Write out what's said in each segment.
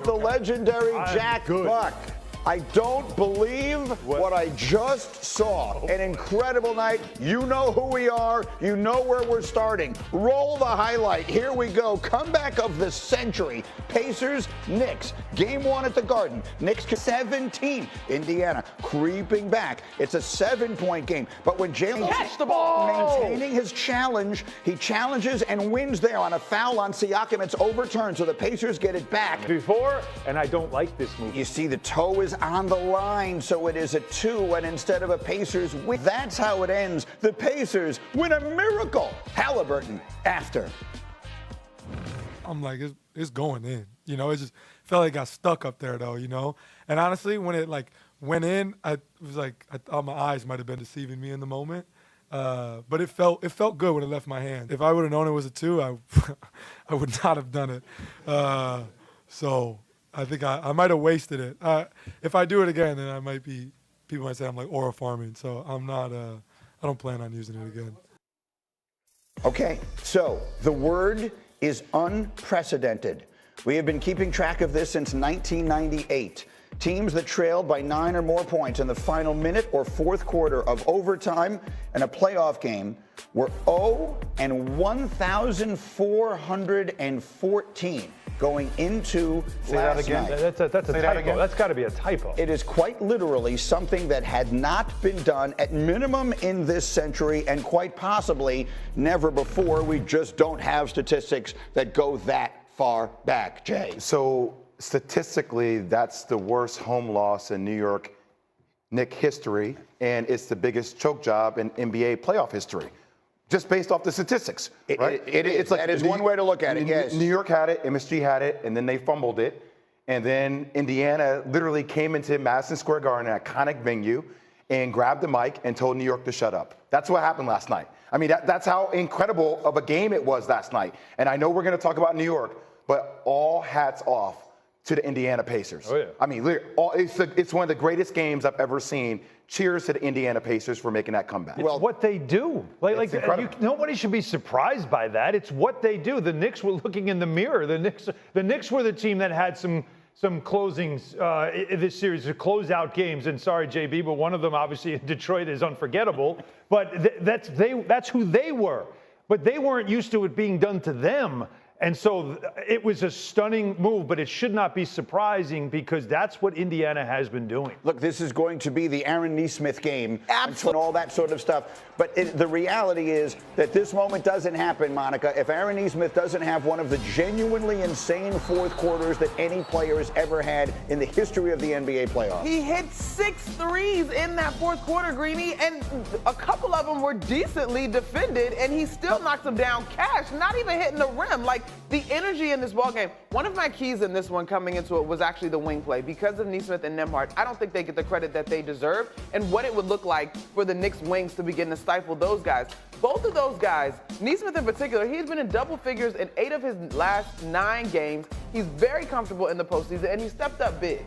The legendary Jack Buck. I don't believe what I just saw. An incredible night. You know who we are. You know where we're starting. Roll the highlight. Here we go. Comeback of the century. Pacers, Knicks. Game 1 at the Garden. Knicks 17. Indiana creeping back. It's a 7-point game. But when Jalen catch the ball, maintaining his challenge, he challenges and wins there on a foul on Siakam. It's overturned, so the Pacers get it back. Before, and I don't like this move. You see the toe is on the line, so it is a 2, and instead of a Pacers win, that's how it ends. The Pacers win a miracle. Haliburton after. I'm like, it's going in. You know, it just felt like it got stuck up there, though, you know. And honestly, when it, like, went in, I thought my eyes might have been deceiving me in the moment. But it felt good when it left my hand. If I would have known it was a 2, I would not have done it. So I think I might have wasted it. If I do it again, then people might say I'm like aura farming. So I'm not, I don't plan on using it again. Okay, so the word is unprecedented. We have been keeping track of this since 1998. Teams that trailed by 9 or more points in the final minute or fourth quarter of overtime in a playoff game were 1,414 going into last night. That's a typo. That's got to be a typo. It is quite literally something that had not been done at minimum in this century and quite possibly never before. We just don't have statistics that go that far back, Jay. So statistically, that's the worst home loss in New York Knicks history, and it's the biggest choke job in NBA playoff history. Just based off the statistics, right? It's like, that is one way to look at it, yes. New York had it, MSG had it, and then they fumbled it. And then Indiana literally came into Madison Square Garden, an iconic venue, and grabbed the mic and told New York to shut up. That's what happened last night. I mean, that's how incredible of a game it was last night. And I know we're going to talk about New York, but all hats off to the Indiana Pacers. Oh, yeah. I mean, it's one of the greatest games I've ever seen. Cheers to the Indiana Pacers for making that comeback. It's what they do. Nobody should be surprised by that. It's what they do. The Knicks were looking in the mirror. The Knicks were the team that had some closings in this series, to close out games. And sorry, JB, but one of them obviously in Detroit is unforgettable. But that's who they were. But they weren't used to it being done to them. And so it was a stunning move, but it should not be surprising because that's what Indiana has been doing. Look, this is going to be the Aaron Nesmith game. Absolutely. And all that sort of stuff. But the reality is that this moment doesn't happen, Monica, if Aaron Nesmith doesn't have one of the genuinely insane fourth quarters that any player has ever had in the history of the NBA playoffs. He hit 6 threes in that fourth quarter, Greeny, and a couple of them were decently defended, and he still knocked them down cash, not even hitting the rim. Like, the energy in this ballgame, one of my keys in this one coming into it was actually the wing play. Because of Nesmith and Nembhard, I don't think they get the credit that they deserve and what it would look like for the Knicks wings to begin to stifle those guys. Both of those guys, Nesmith in particular, he's been in double figures in 8 of his last 9 games. He's very comfortable in the postseason, and he stepped up big.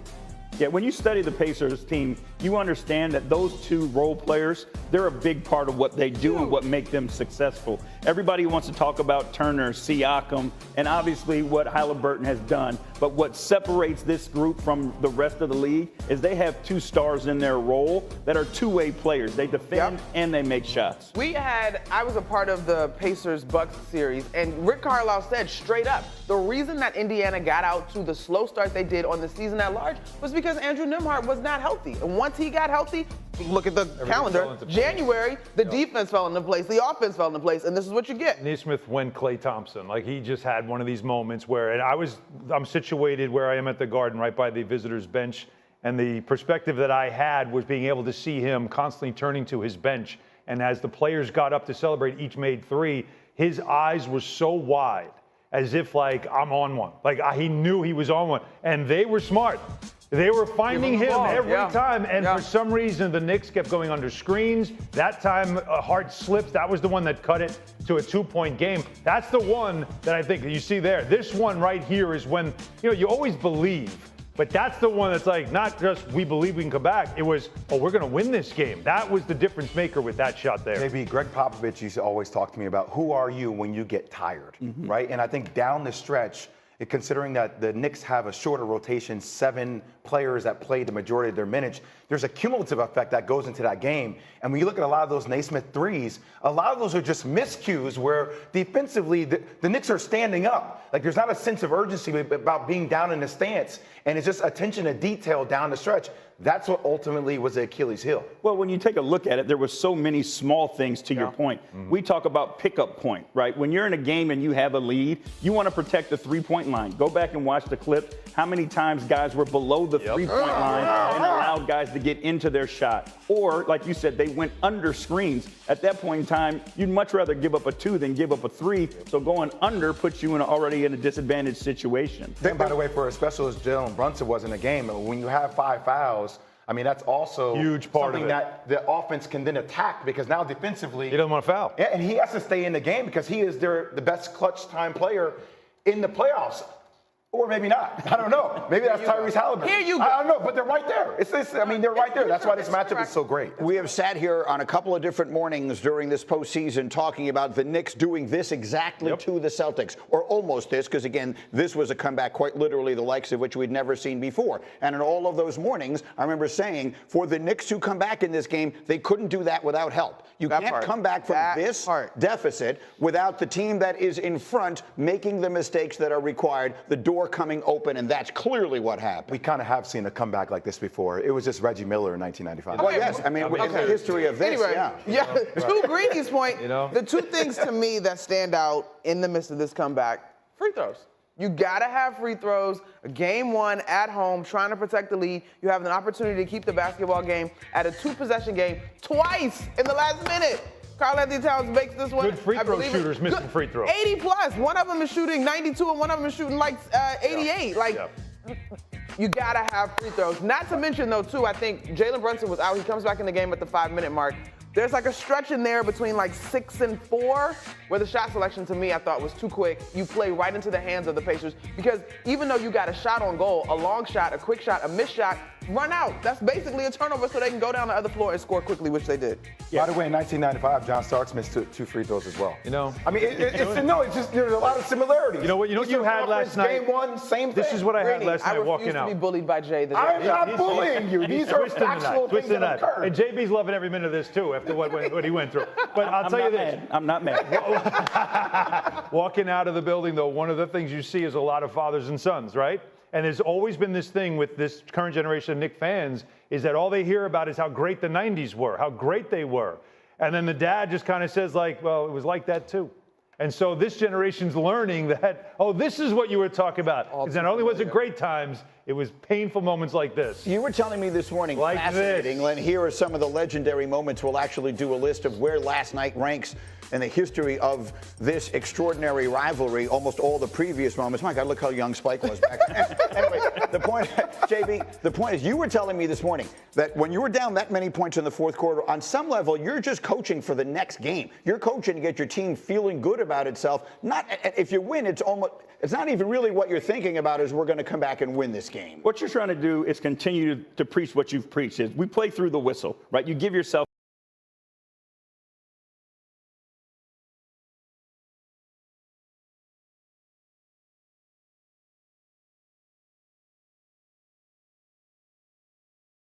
Yeah, when you study the Pacers team, you understand that those 2 role players, they're a big part of what they do and what make them successful. Everybody wants to talk about Turner, Siakam, and obviously what Haliburton has done. But what separates this group from the rest of the league is they have 2 stars in their role that are two-way players. They defend and they make shots. I was a part of the Pacers-Bucks series, and Rick Carlisle said straight up, the reason that Indiana got out to the slow start they did on the season at large was because Andrew Nembhard was not healthy. And once he got healthy, look at the calendar, January, the defense fell into place, the offense fell into place, and this is what you get. Nesmith went Klay Thompson. Like, he just had one of these moments where, and I'm situated where I am at the Garden, right by the visitors' bench, and the perspective that I had was being able to see him constantly turning to his bench. And as the players got up to celebrate, each made 3, his eyes were so wide, as if like, I'm on one. Like, he knew he was on one. And they were smart. They were finding him every time, and for some reason, the Knicks kept going under screens. That time, Hart slipped. That was the one that cut it to a 2-point game. That's the one that I think you see there. This one right here is when, you always believe, but that's the one that's like, not just we believe we can come back. It was, we're going to win this game. That was the difference maker with that shot there. Maybe Greg Popovich used to always talk to me about who are you when you get tired, right? And I think down the stretch, considering that the Knicks have a shorter rotation, 7 players that played the majority of their minutes, there's a cumulative effect that goes into that game. And when you look at a lot of those Naismith threes, a lot of those are just miscues where defensively the Knicks are standing up. Like there's not a sense of urgency about being down in the stance, and it's just attention to detail down the stretch. That's what ultimately was the Achilles heel. Well, when you take a look at it, there were so many small things to your point. We talk about pickup point, right? When you're in a game and you have a lead, you want to protect the three-point line. Go back and watch the clip. How many times guys were below the three-point line and allowed guys to get into their shot? Or, like you said, they went under screens. At that point in time, you'd much rather give up a 2 than give up a 3. So going under puts you already in a disadvantaged situation. And by the way, for as special as Jalen Brunson was in the game, when you have 5 fouls, I mean, that's also huge part something of it. That the offense can then attack because now defensively, he doesn't want to foul. Yeah, and he has to stay in the game because he is the best clutch time player in the playoffs. Or maybe not. I don't know. Maybe that's Tyrese Haliburton. Here you go. I don't know, but they're right there. They're right there. That's why this matchup is so great. We have sat here on a couple of different mornings during this postseason talking about the Knicks doing this exactly to the Celtics, or almost this, because again, this was a comeback quite literally the likes of which we'd never seen before. And in all of those mornings, I remember saying, for the Knicks to come back in this game, they couldn't do that without help. You can't come back from this deficit without the team that is in front making the mistakes that are required, the door coming open, and that's clearly what happened. We kind of have seen a comeback like this before. It was just Reggie Miller in 1995. Well, yes. I mean, in the history of this, To Greeny's point, the 2 things to me that stand out in the midst of this comeback, free throws. You got to have free throws. Game 1 at home, trying to protect the lead. You have an opportunity to keep the basketball game at a 2-possession game twice in the last minute. Karl-Anthony Towns makes this one. Good free throw shooters missing free throws. 80 plus. One of them is shooting 92 and one of them is shooting like 88. You got to have free throws. Not to mention, though, too, I think Jalen Brunson was out. He comes back in the game at the 5-minute mark. There's like a stretch in there between like 6 and 4 where the shot selection to me I thought was too quick. You play right into the hands of the Pacers because even though you got a shot on goal, a long shot, a quick shot, a missed shot, run out. That's basically a turnover so they can go down the other floor and score quickly, which they did. By the way, in 1995, John Starks missed 2 free throws as well. I mean, it's just there's a lot of similarities. You know what you had last night? Game 1, same thing. This is what I had last night walking out. I refuse to be bullied by Jay. I'm not bullying you. These are factual things that occurred. And JB's loving every minute of this too after what he went through. But I'll tell you this. I'm not mad. Walking out of the building, though, one of the things you see is a lot of fathers and sons, right? And there's always been this thing with this current generation of Knicks fans is that all they hear about is how great the 90s were, how great they were. And then the dad just kind of says like, well, it was like that too. And so this generation's learning that, oh, this is what you were talking about. Because not only was it great times, it was painful moments like this. You were telling me this morning, like fascinating, and here are some of the legendary moments. We'll actually do a list of where last night ranks in the history of this extraordinary rivalry, almost all the previous moments. My God, look how young Spike was back then. Anyway, the point, JB, the point is you were telling me this morning that when you were down that many points in the fourth quarter, on some level, you're just coaching for the next game. You're coaching to get your team feeling good about itself. Not if you win, it's not even really what you're thinking about is we're going to come back and win this game. What you're trying to do is continue to preach what you've preached. Is we play through the whistle, right? You give yourself